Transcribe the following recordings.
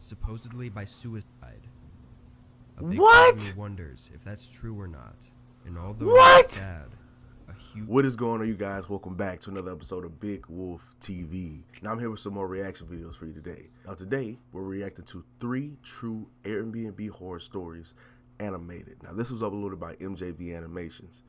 supposedly by suicide. A big What? part of me wonders if that's true or not. And although What? it's sad, a huge... What is going on, you guys? Welcome back to another episode of Big Wolf TV. Now I'm here with some more reaction videos for you today. Now today, we're reacting to 3 true Airbnb horror stories animated. Now this was uploaded by MJV Animations,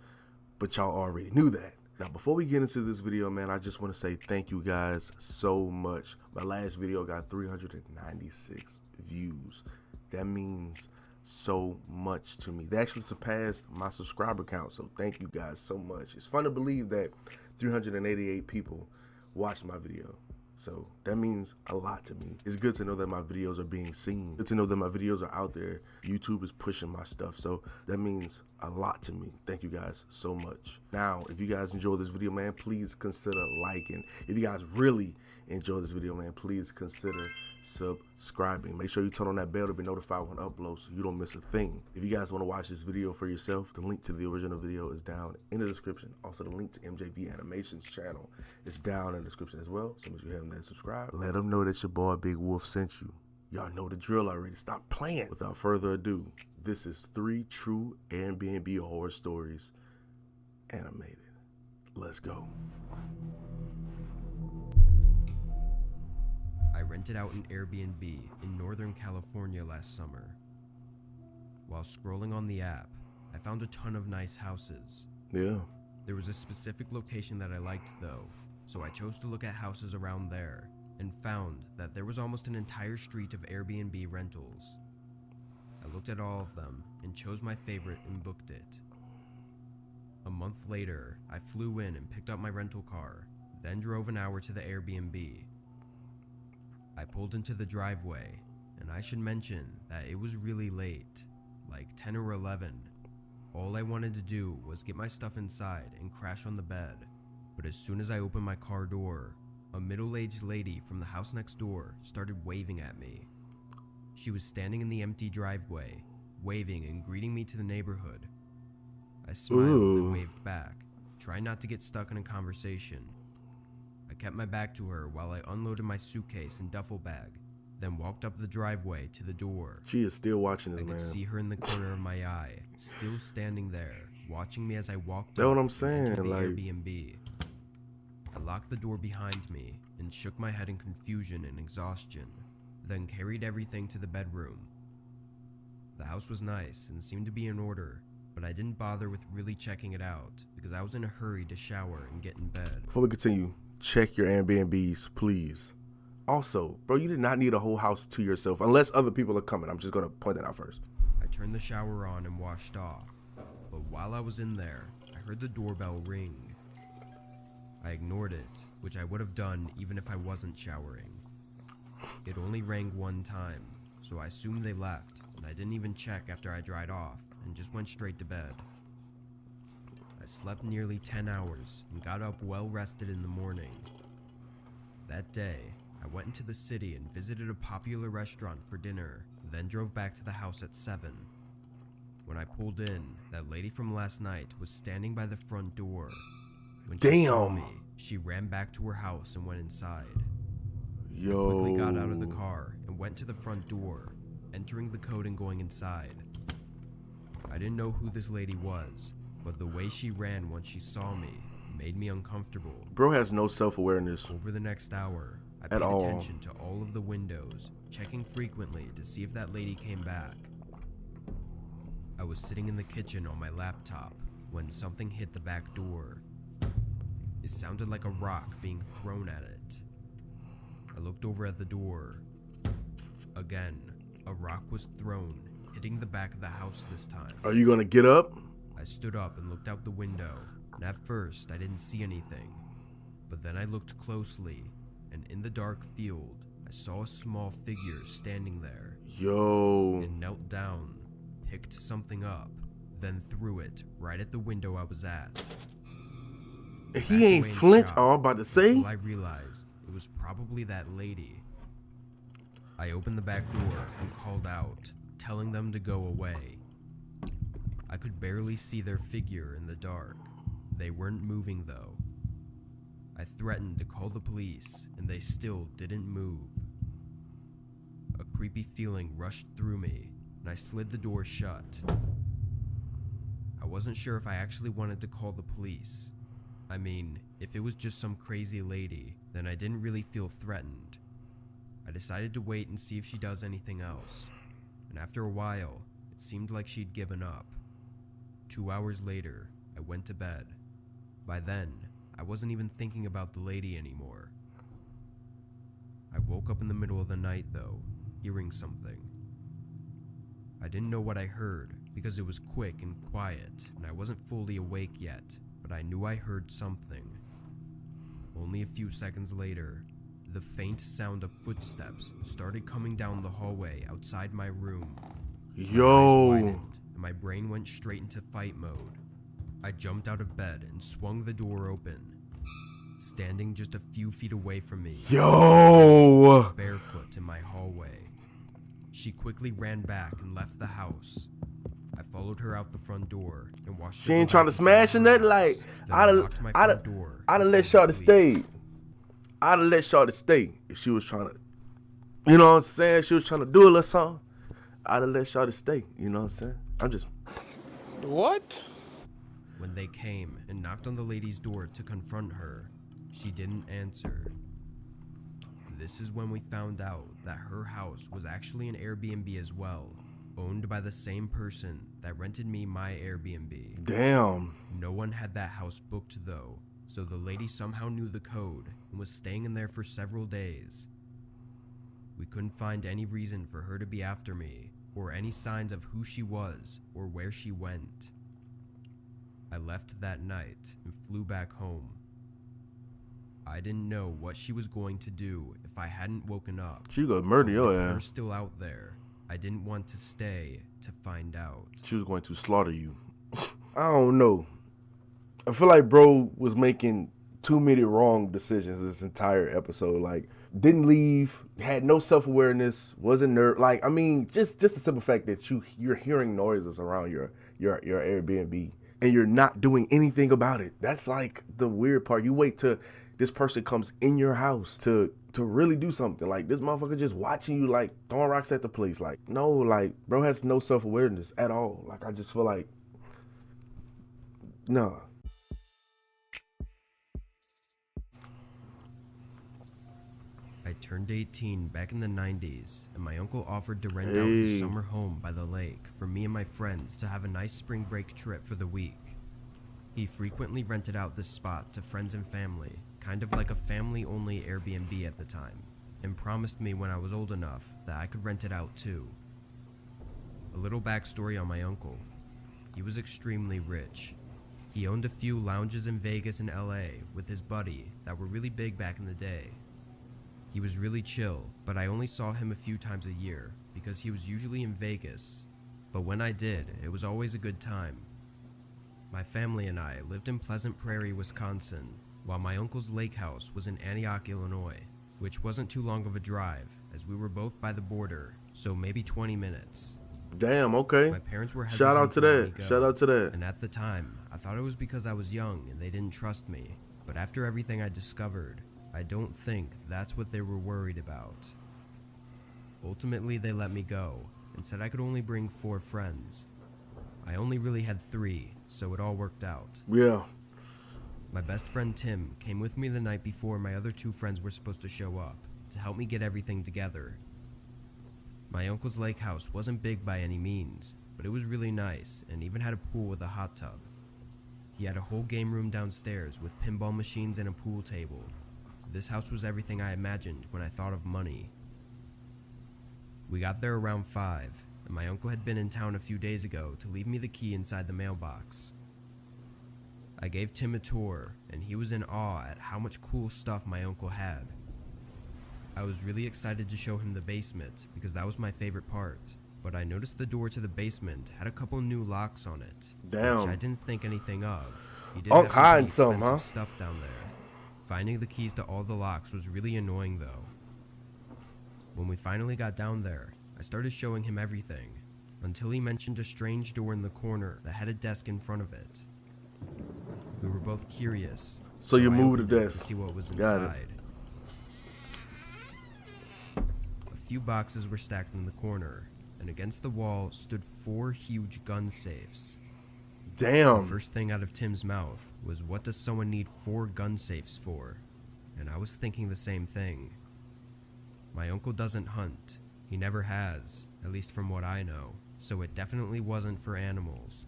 but y'all already knew that. Now before we get into this video, man, I just want to say thank you guys so much. My last video got 396 views. That means so much to me. They actually surpassed my subscriber count, so thank you guys so much. It's fun to believe that 388 people watched my video, so that means a lot to me. It's good to know that my videos are being seen. Good to know that my videos are out there. YouTube is pushing my stuff, so that means a lot to me. Thank you guys so much. Now, if you guys enjoy this video, man, please consider liking. If you guys really enjoy this video, man, please consider subscribing. Make sure you turn on that bell to be notified when I upload so you don't miss a thing. If you guys want to watch this video for yourself, the link to the original video is down in the description. Also, the link to MJV Animations channel is down in the description as well. So make sure you have them there, subscribe. Let them know that your boy Big Wolf sent you. Y'all know the drill already. Stop playing. Without further ado, this is 3 true Airbnb horror stories animated. Let's go. I rented out an Airbnb in Northern California last summer. While scrolling on the app, I found a ton of nice houses. Yeah. There was a specific location that I liked though, so I chose to look at houses around there and found that there was almost an entire street of Airbnb rentals. I looked at all of them and chose my favorite and booked it. A month later, I flew in and picked up my rental car, then drove an hour to the Airbnb. I pulled into the driveway, and I should mention that it was really late, like 10 or 11. All I wanted to do was get my stuff inside and crash on the bed, but as soon as I opened my car door, a middle-aged lady from the house next door started waving at me. She was standing in the empty driveway, waving and greeting me to the neighborhood. I smiled and waved back, trying not to get stuck in a conversation. I kept my back to her while I unloaded my suitcase and duffel bag, then walked up the driveway to the door. She is still watching this, I could man. see her in the corner of my eye, still standing there, watching me as I walked That's up what I'm and saying, entered the like... Airbnb. I locked the door behind me and shook my head in confusion and exhaustion, then carried everything to the bedroom. The house was nice and seemed to be in order, but I didn't bother with really checking it out because I was in a hurry to shower and get in bed. Before we continue, check your Airbnbs, please. Also, bro, you did not need a whole house to yourself unless other people are coming. I'm just going to point that out first. I turned the shower on and washed off, but while I was in there, I heard the doorbell ring. I ignored it, which I would have done even if I wasn't showering. It only rang one time, so I assumed they left, and I didn't even check after I dried off and just went straight to bed. I slept nearly 10 hours and got up well rested in the morning. That day, I went into the city and visited a popular restaurant for dinner, then drove back to the house at 7. When I pulled in, that lady from last night was standing by the front door. When she saw me, she ran back to her house and went inside. I quickly got out of the car and went to the front door, entering the code and going inside. I didn't know who this lady was, but the way she ran once she saw me made me uncomfortable. Bro has no self-awareness. Over the next hour, I paid attention to all of the windows, checking frequently to see if that lady came back. I was sitting in the kitchen on my laptop when something hit the back door. It sounded like a rock being thrown at it. I looked over at the door. Again, a rock was thrown, hitting the back of the house this time. Are you gonna get up? I stood up and looked out the window, and at first I didn't see anything. But then I looked closely, and in the dark field, I saw a small figure standing there. Yo. It knelt down, picked something up, then threw it right at the window I was at. He ain't flinch, I'm about to say. Until I realized it was probably that lady. I opened the back door and called out, telling them to go away. I could barely see their figure in the dark. They weren't moving though. I threatened to call the police, and they still didn't move. A creepy feeling rushed through me, and I slid the door shut. I wasn't sure if I actually wanted to call the police. I mean, if it was just some crazy lady, then I didn't really feel threatened. I decided to wait and see if she does anything else, and after a while, it seemed like she'd given up. 2 hours later, I went to bed. By then, I wasn't even thinking about the lady anymore. I woke up in the middle of the night though, hearing something. I didn't know what I heard because it was quick and quiet, and I wasn't fully awake yet, but I knew I heard something. Only a few seconds later, the faint sound of footsteps started coming down the hallway outside my room. Yo! My eyes widened, and my brain went straight into fight mode. I jumped out of bed and swung the door open. Standing just a few feet away from me, Yo! barefoot in my hallway. She quickly ran back and left the house. I followed her out the front door and watched her. She ain't trying to smash in that. Like, I'd have let Shawty stay. I'd have let Shawty stay if she was trying to, you know what I'm saying? She was trying to do a little something. I'd have let Shawty stay. You know what I'm saying? I'm just. What? When they came and knocked on the lady's door to confront her, she didn't answer. This is when we found out that her house was actually an Airbnb as well, owned by the same person that rented me my Airbnb. Damn. No one had that house booked though, so the lady somehow knew the code and was staying in there for several days. We couldn't find any reason for her to be after me, or any signs of who she was or where she went. I left that night and flew back home. I didn't know what she was going to do if I hadn't woken up. She gonna murder your If ass. her still out there, I didn't want to stay to find out. She was going to slaughter you. I don't know. I feel like bro was making too many wrong decisions this entire episode. Like, didn't leave, had no self-awareness, wasn't like, I mean, just the simple fact that you're hearing noises around your Airbnb and you're not doing anything about it. That's like the weird part. You wait till this person comes in your house to really do something. Like, this motherfucker just watching you, like, throwing rocks at the police. Like, no, like, bro has no self-awareness at all. Like, I just feel like, no. I turned 18 back in the 90s, and my uncle offered to rent out his summer home by the lake for me and my friends to have a nice spring break trip for the week. He frequently rented out this spot to friends and family, kind of like a family-only Airbnb at the time, and promised me when I was old enough that I could rent it out too. A little backstory on my uncle. He was extremely rich. He owned a few lounges in Vegas and LA with his buddy that were really big back in the day. He was really chill, but I only saw him a few times a year because he was usually in Vegas. But when I did, it was always a good time. My family and I lived in Pleasant Prairie, Wisconsin, while my uncle's lake house was in Antioch, Illinois, which wasn't too long of a drive as we were both by the border, so maybe 20 minutes. Damn, okay. My parents were hesitant Shout out to let me that. go, Shout out to that. And at the time, I thought it was because I was young and they didn't trust me. But after everything I discovered, I don't think that's what they were worried about. Ultimately, they let me go and said I could only bring 4 friends. I only really had 3, so it all worked out. Yeah. My best friend Tim came with me the night before my other 2 friends were supposed to show up to help me get everything together. My uncle's lake house wasn't big by any means, but it was really nice and even had a pool with a hot tub. He had a whole game room downstairs with pinball machines and a pool table. This house was everything I imagined when I thought of money. We got there around 5, and my uncle had been in town a few days ago to leave me the key inside the mailbox. I gave Tim a tour, and he was in awe at how much cool stuff my uncle had. I was really excited to show him the basement because that was my favorite part, but I noticed the door to the basement had a couple new locks on it, Damn. which I didn't think anything of. He did Unc have some hiding pretty something, expensive huh? stuff down there. Finding the keys to all the locks was really annoying though. When we finally got down there, I started showing him everything, until he mentioned a strange door in the corner that had a desk in front of it. We were both curious, So you I moved the opened it desk. to see what was Got it. inside. A few boxes were stacked in the corner, and against the wall stood 4 huge gun safes. Damn. The first thing out of Tim's mouth was, "What does someone need 4 gun safes for?" And I was thinking the same thing. My uncle doesn't hunt. He never has, at least from what I know, so it definitely wasn't for animals.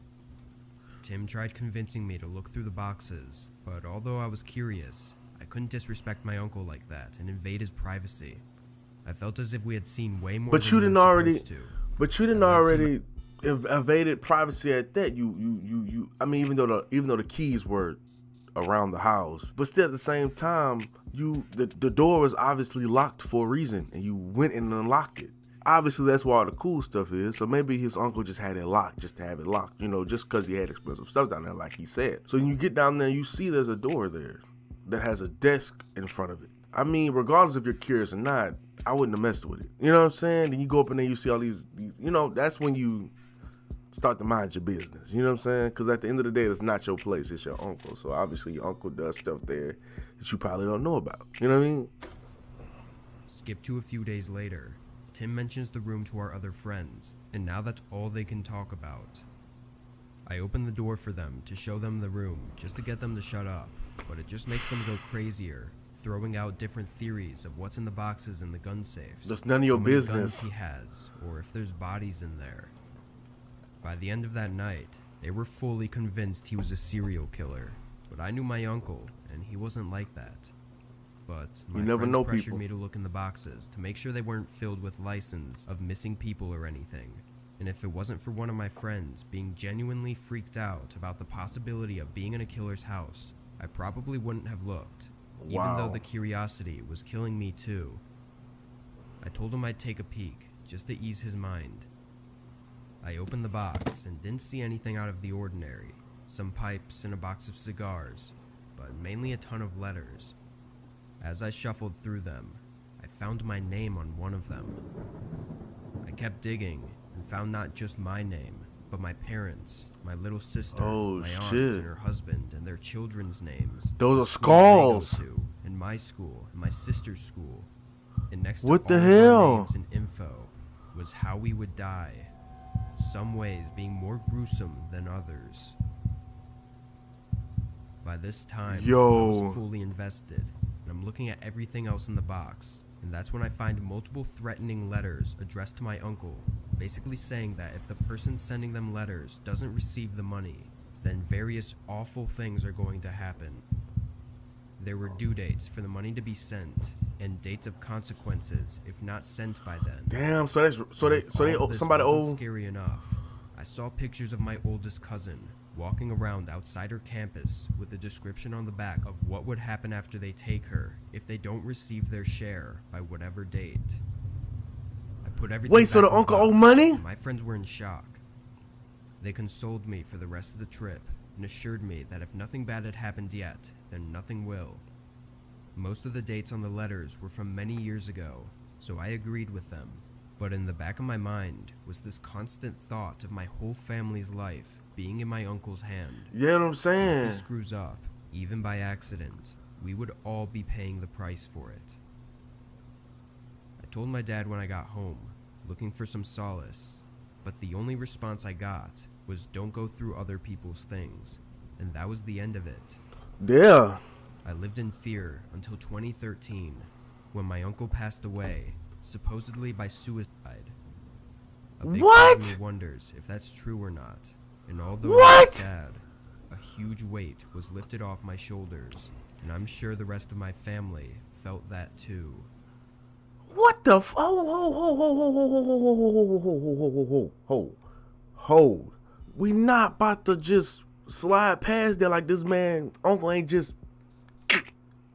Tim tried convincing me to look through the boxes, but although I was curious, I couldn't disrespect my uncle like that and invade his privacy. I felt as if we had seen way more But than you we didn't were already. supposed to. But you didn't already invaded privacy at that. You. I mean, even though the keys were around the house, but still at the same time, the door was obviously locked for a reason, and you went and unlocked it. Obviously, that's where all the cool stuff is. So maybe his uncle just had it locked, just to have it locked, just because he had expensive stuff down there, like he said. So when you get down there, you see there's a door there that has a desk in front of it. I mean, regardless if you're curious or not, I wouldn't have messed with it. You know what I'm saying? Then you go up in there, you see all these, that's when you start to mind your business. You know what I'm saying? Because at the end of the day, it's not your place, it's your uncle. So obviously your uncle does stuff there that you probably don't know about. You know what I mean? Skip to a few days later. Tim mentions the room to our other friends, and now that's all they can talk about. I open the door for them to show them the room, just to get them to shut up, but it just makes them go crazier, throwing out different theories of what's in the boxes in the gun safes. That's none of your how many business. Guns he has, or if there's bodies in there. By the end of that night, they were fully convinced he was a serial killer, but I knew my uncle, and he wasn't like that. But my friends pressured me to look in the boxes to make sure they weren't filled with license of missing people or anything. And if it wasn't for one of my friends being genuinely freaked out about the possibility of being in a killer's house, I probably wouldn't have looked, even though the curiosity was killing me too. I told him I'd take a peek, just to ease his mind. I opened the box and didn't see anything out of the ordinary. Some pipes and a box of cigars, but mainly a ton of letters. As I shuffled through them, I found my name on one of them. I kept digging and found not just my name, but my parents, my little sister, my aunt and her husband, and their children's names. Those are skulls. In my school, and my sister's school. And next to what the all hell? our names and info was how we would die. Some ways being more gruesome than others. By this time, I was fully invested. I'm looking at everything else in the box, and that's when I find multiple threatening letters addressed to my uncle, basically saying that if the person sending them letters doesn't receive the money, then various awful things are going to happen. There were due dates for the money to be sent, and dates of consequences if not sent by then. Damn, somebody old. Scary enough. I saw pictures of my oldest cousin walking around outside her campus with a description on the back of what would happen after they take her if they don't receive their share by whatever date. I put everything Wait, so the uncle owed money? My friends were in shock. They consoled me for the rest of the trip and assured me that if nothing bad had happened yet, then nothing will. Most of the dates on the letters were from many years ago, so I agreed with them. But in the back of my mind was this constant thought of my whole family's life being in my uncle's hand. You know what I'm saying? If he screws up, even by accident, we would all be paying the price for it. I told my dad when I got home, looking for some solace, but the only response I got was don't go through other people's things, and that was the end of it. Yeah. I lived in fear until 2013, when my uncle passed away, supposedly by suicide. A big part of me wonders if that's true or not. And although it was sad, a huge weight was lifted off my shoulders, and I'm sure the rest of my family felt that too. What the hold. We not about to just slide past there like this man, uncle ain't just,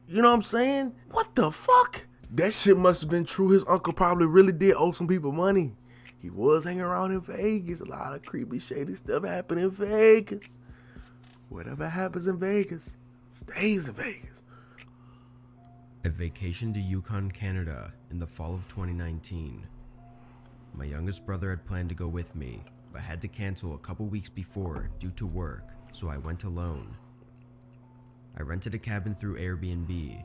you know what I'm saying? What the fuck? That shit must have been true. His uncle probably really did owe some people money. He was hanging around in Vegas. A lot of creepy, shady stuff happened in Vegas. Whatever happens in Vegas stays in Vegas. I vacationed to Yukon, Canada in the fall of 2019. My youngest brother had planned to go with me, but had to cancel a couple weeks before due to work, so I went alone. I rented a cabin through Airbnb.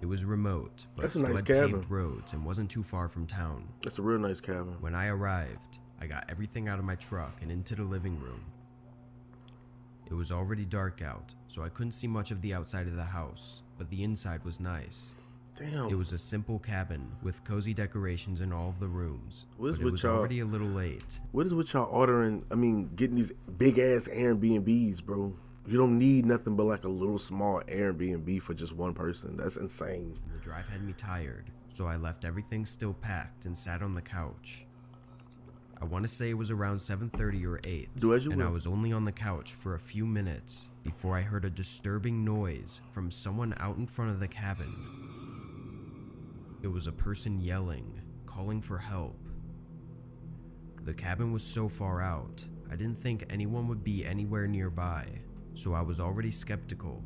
It was remote, but That's a still nice had cabin. paved roads and wasn't too far from town. That's a real nice cabin. When I arrived, I got everything out of my truck and into the living room. It was already dark out, so I couldn't see much of the outside of the house, but the inside was nice. Damn. It was a simple cabin with cozy decorations in all of the rooms, What is but it with was y'all- already a little late. What is with y'all getting these big ass Airbnbs, bro? You don't need nothing but like a little small Airbnb for just one person. That's insane. The drive had me tired, so I left everything still packed and sat on the couch. I want to say it was around 7:30 or 8, Do as you and I will. was only on the couch for a few minutes before I heard a disturbing noise from someone out in front of the cabin. It was a person yelling, calling for help. The cabin was so far out, I didn't think anyone would be anywhere nearby, so I was already skeptical.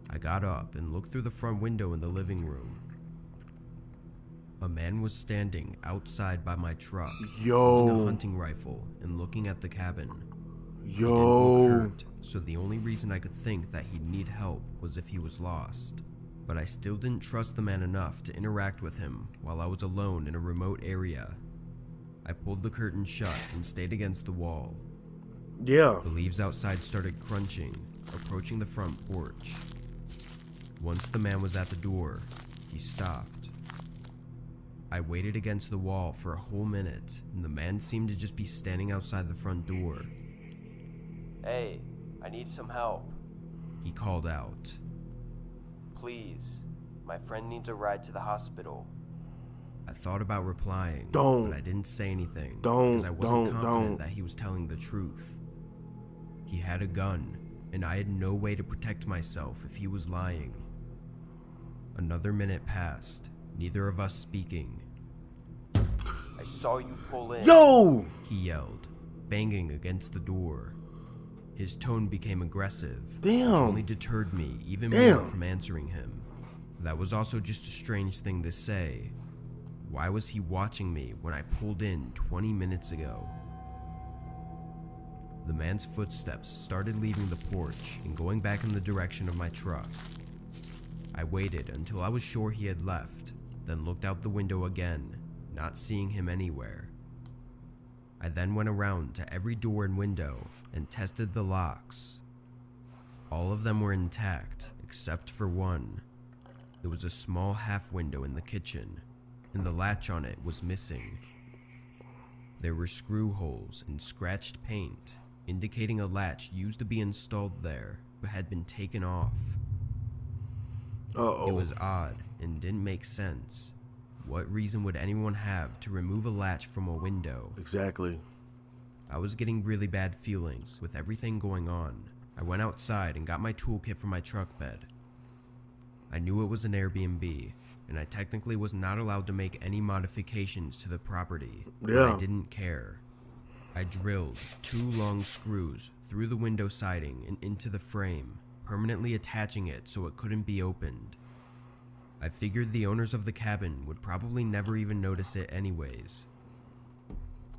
I got up and looked through the front window in the living room. A man was standing outside by my truck, holding a Yo. hunting rifle and looking at the cabin. He didn't Yo. look hurt, so the only reason I could think that he'd need help was if he was lost. But I still didn't trust the man enough to interact with him while I was alone in a remote area. I pulled the curtain shut and stayed against the wall. Yeah. The leaves outside started crunching, approaching the front porch. Once the man was at the door, he stopped. I waited against the wall for a whole minute, and the man seemed to just be standing outside the front door. "Hey, I need some help," he called out. "Please, my friend needs a ride to the hospital." I thought about replying, Don't. but I didn't say anything Don't, because I wasn't confident don't. that he was telling the truth. He had a gun, and I had no way to protect myself if he was lying. Another minute passed, neither of us speaking. "I saw you pull in," Yo. he yelled, banging against the door. His tone became aggressive, Damn. which only deterred me even more Damn. from answering him. That was also just a strange thing to say. Why was he watching me when I pulled in 20 minutes ago? The man's footsteps started leaving the porch and going back in the direction of my truck. I waited until I was sure he had left, then looked out the window again, not seeing him anywhere. I then went around to every door and window and tested the locks. All of them were intact, except for one. It was a small half window in the kitchen, and the latch on it was missing. There were screw holes and scratched paint, indicating a latch used to be installed there, but had been taken off. Uh-oh. It was odd and didn't make sense. What reason would anyone have to remove a latch from a window? Exactly. I was getting really bad feelings with everything going on. I went outside and got my toolkit from my truck bed. I knew it was an Airbnb, and I technically was not allowed to make any modifications to the property, but Yeah. I didn't care. I drilled 2 long screws through the window siding and into the frame, permanently attaching it so it couldn't be opened. I figured the owners of the cabin would probably never even notice it anyways.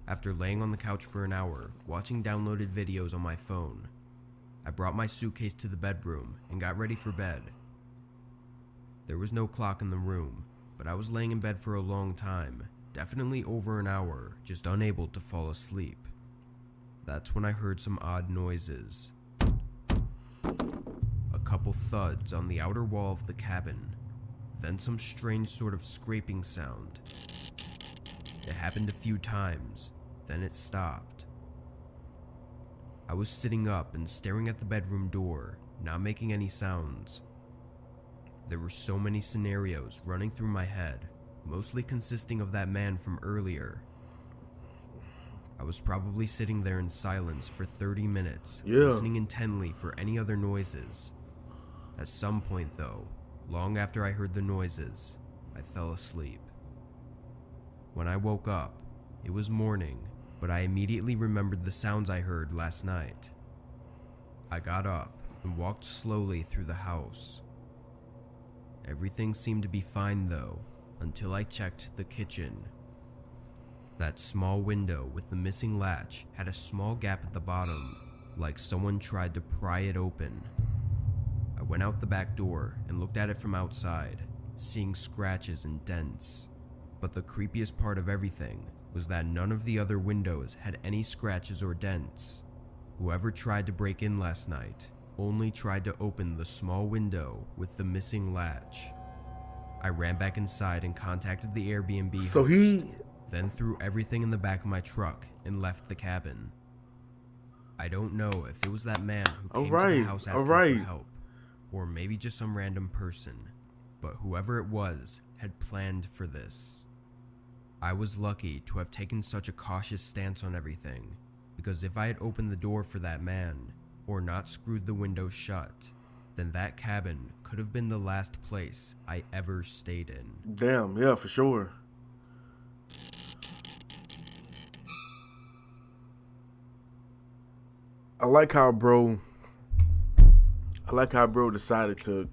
After laying on the couch for an hour, watching downloaded videos on my phone, I brought my suitcase to the bedroom and got ready for bed. There was no clock in the room, but I was laying in bed for a long time, definitely over an hour, just unable to fall asleep. That's when I heard some odd noises. A couple thuds on the outer wall of the cabin, then some strange sort of scraping sound. It happened a few times, then it stopped. I was sitting up and staring at the bedroom door, not making any sounds. There were so many scenarios running through my head, mostly consisting of that man from earlier. I was probably sitting there in silence for 30 minutes, listening intently for any other noises. At some point though, long after I heard the noises, I fell asleep. When I woke up, it was morning, but I immediately remembered the sounds I heard last night. I got up and walked slowly through the house. Everything seemed to be fine though, until I checked the kitchen. That small window with the missing latch had a small gap at the bottom, like someone tried to pry it open. I went out the back door and looked at it from outside, seeing scratches and dents. But the creepiest part of everything was that none of the other windows had any scratches or dents. Whoever tried to break in last night only tried to open the small window with the missing latch. I ran back inside and contacted the Airbnb host, then threw everything in the back of my truck and left the cabin. I don't know if it was that man who came to the house asking for help, or maybe just some random person, but whoever it was had planned for this. I was lucky to have taken such a cautious stance on everything, because if I had opened the door for that man, or not screwed the window shut, then that cabin could have been the last place I ever stayed in. Damn, yeah, for sure. I like how bro decided to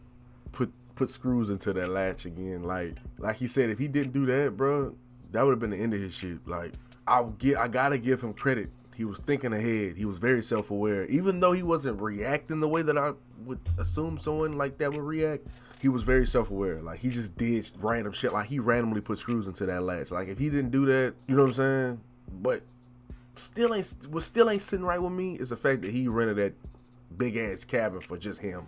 put screws into that latch again. Like he said, if he didn't do that, bro, that would have been the end of his shit. Like, I gotta give him credit. He was thinking ahead. He was very self-aware. Even though he wasn't reacting the way that I would assume someone like that would react, he was very self-aware. Like, he just did random shit. Like, he randomly put screws into that latch. Like, if he didn't do that, you know what I'm saying? But what still ain't sitting right with me is the fact that he rented that big ass cabin for just him.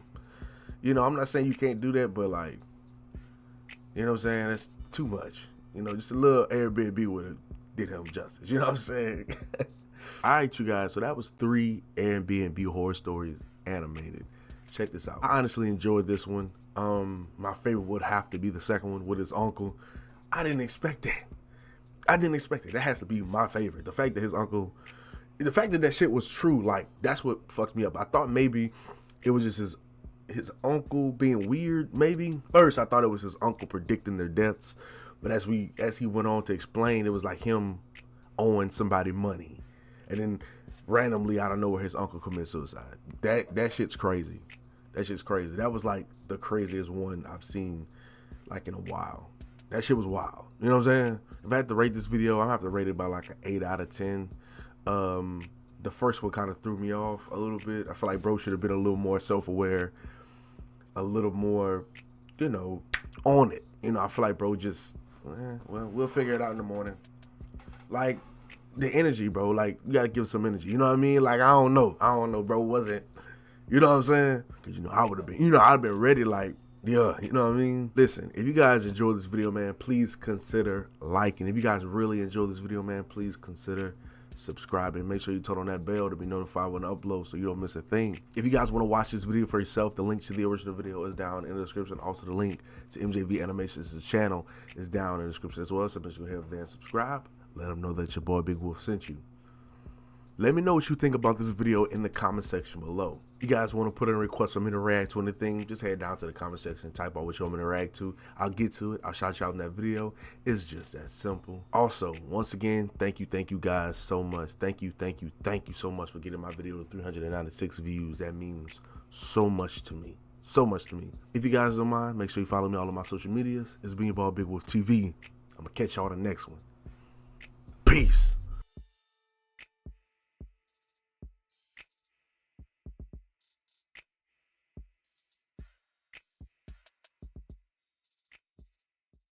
You know, I'm not saying you can't do that, but like, you know what I'm saying? That's too much. You know, just a little Airbnb would have did him justice. You know what I'm saying? All right, you guys. So that was 3 Airbnb horror stories animated. Check this out. I honestly enjoyed this one. My favorite would have to be the second one with his uncle. I didn't expect that. That has to be my favorite. The fact that his uncle, the fact that shit was true, like, that's what fucked me up. I thought maybe it was just his uncle being weird, maybe. First, I thought it was his uncle predicting their deaths. But as he went on to explain, it was like him owing somebody money. And then randomly, out of nowhere, his uncle committed suicide. That shit's crazy. That shit's crazy. That was like the craziest one I've seen like in a while. That shit was wild. You know what I'm saying? If I had to rate this video, I'm gonna have to rate it by like an 8 out of 10. The first one kind of threw me off a little bit. I feel like bro should have been a little more self-aware, a little more, you know, on it. You know, I feel like bro just, well, we'll figure it out in the morning. Like, the energy, bro, like, you gotta give some energy. You know what I mean? Like, I don't know, bro, wasn't, you know what I'm saying? Because, you know, I would have been, you know, I'd have been ready, like, yeah, you know what I mean? Listen, if you guys enjoyed this video, man, please consider liking. If you guys really enjoyed this video, man, please consider subscribing. Make sure you turn on that bell to be notified when I upload so you don't miss a thing. If you guys want to watch this video for yourself, the link to the original video is down in the description. Also, the link to MJV Animations' channel is down in the description as well. So make sure you go ahead there and subscribe. Let them know that your boy Big Wolf sent you. Let me know what you think about this video in the comment section below. If you guys want to put in a request for me to react to anything, just head down to the comment section and type out what you want me to react to. I'll get to it. I'll shout you out in that video. It's just that simple. Also, once again, thank you guys so much. Thank you so much for getting my video to 396 views. That means so much to me. So much to me. If you guys don't mind, make sure you follow me all on my social medias. It's been your boy Big Wolf TV. I'm going to catch y'all on the next one. Peace.